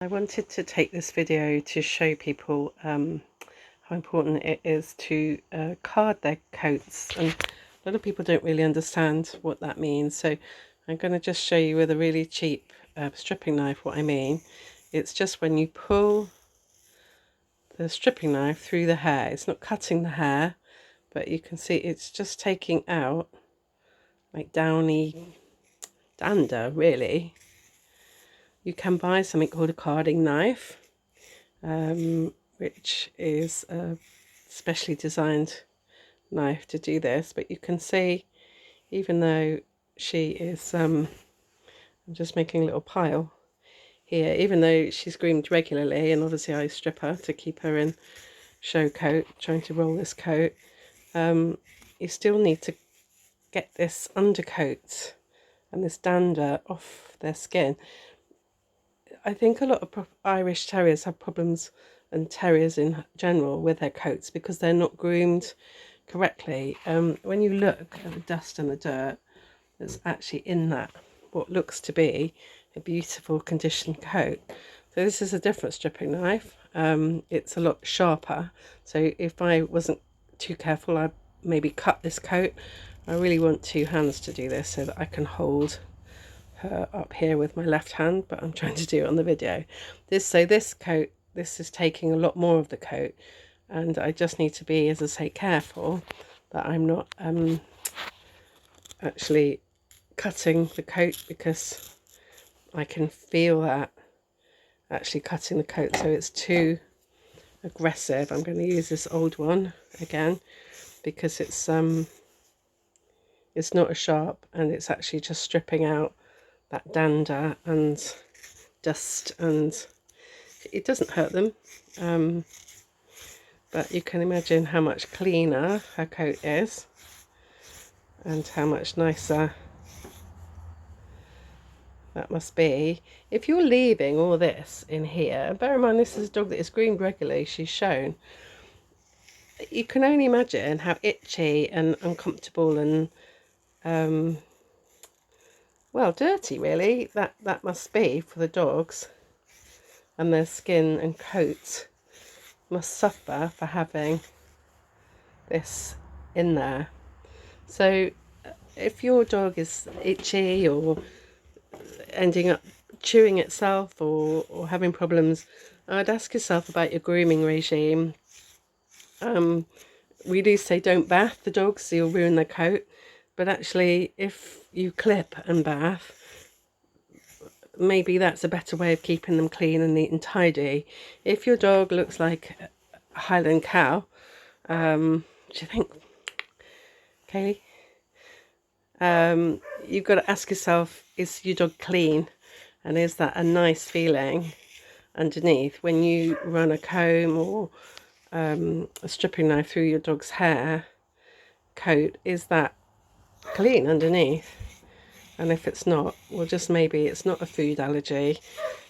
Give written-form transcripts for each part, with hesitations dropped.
I wanted to take this video to show people how important it is to card their coats, and a lot of people don't really understand what that means. So I'm going to just show you with a really cheap stripping knife what I mean. It's just when you pull the stripping knife through the hair, it's not cutting the hair, but you can see it's just taking out like downy dander really. You can buy something called a carding knife, which is a specially designed knife to do this. But you can see, even though she is, I'm just making a little pile here, even though she's groomed regularly, and obviously I strip her to keep her in show coat, trying to roll this coat, you still need to get this undercoat and this dander off their skin. I think a lot of Irish Terriers have problems, and terriers in general, with their coats because they're not groomed correctly. When you look at the dust and the dirt that's actually in that, what looks to be a beautiful conditioned coat. So this is a different stripping knife. It's a lot sharper. So if I wasn't too careful, I'd maybe cut this coat. I really want two hands to do this so that I can hold her up here with my left hand, but I'm trying to do it on the video. This coat, this is taking a lot more of the coat, and I just need to be, as I say, careful that I'm not actually cutting the coat, because I can feel that actually cutting the coat, so it's too aggressive. I'm going to use this old one again because it's not as sharp, and it's actually just stripping out that dander and dust, and it doesn't hurt them, but you can imagine how much cleaner her coat is and how much nicer that must be. If you're leaving all this in here, bear in mind this is a dog that is groomed regularly, she's shown, you can only imagine how itchy and uncomfortable and well, dirty really that must be for the dogs, and their skin and coat must suffer for having this in there. So if your dog is itchy or ending up chewing itself or having problems, I'd ask yourself about your grooming regime. We do say don't bath the dogs, so you'll ruin their coat, but actually if you clip and bath, maybe that's a better way of keeping them clean and neat and tidy. If your dog looks like a Highland cow, what do you think, Kaylee? You've got to ask yourself, is your dog clean, and is that a nice feeling underneath when you run a comb or a stripping knife through your dog's hair coat? Is that clean underneath? And if it's not, well, just maybe it's not a food allergy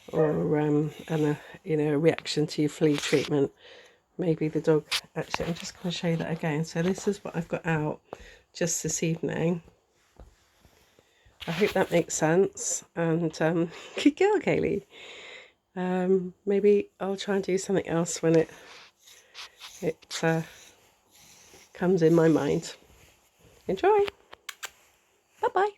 or a reaction to your flea treatment. Maybe the dog, actually, I'm just going to show you that again. So this is what I've got out just this evening. I hope that makes sense. And good girl, Kaylee. Maybe I'll try and do something else when it comes in my mind. Enjoy. Bye bye.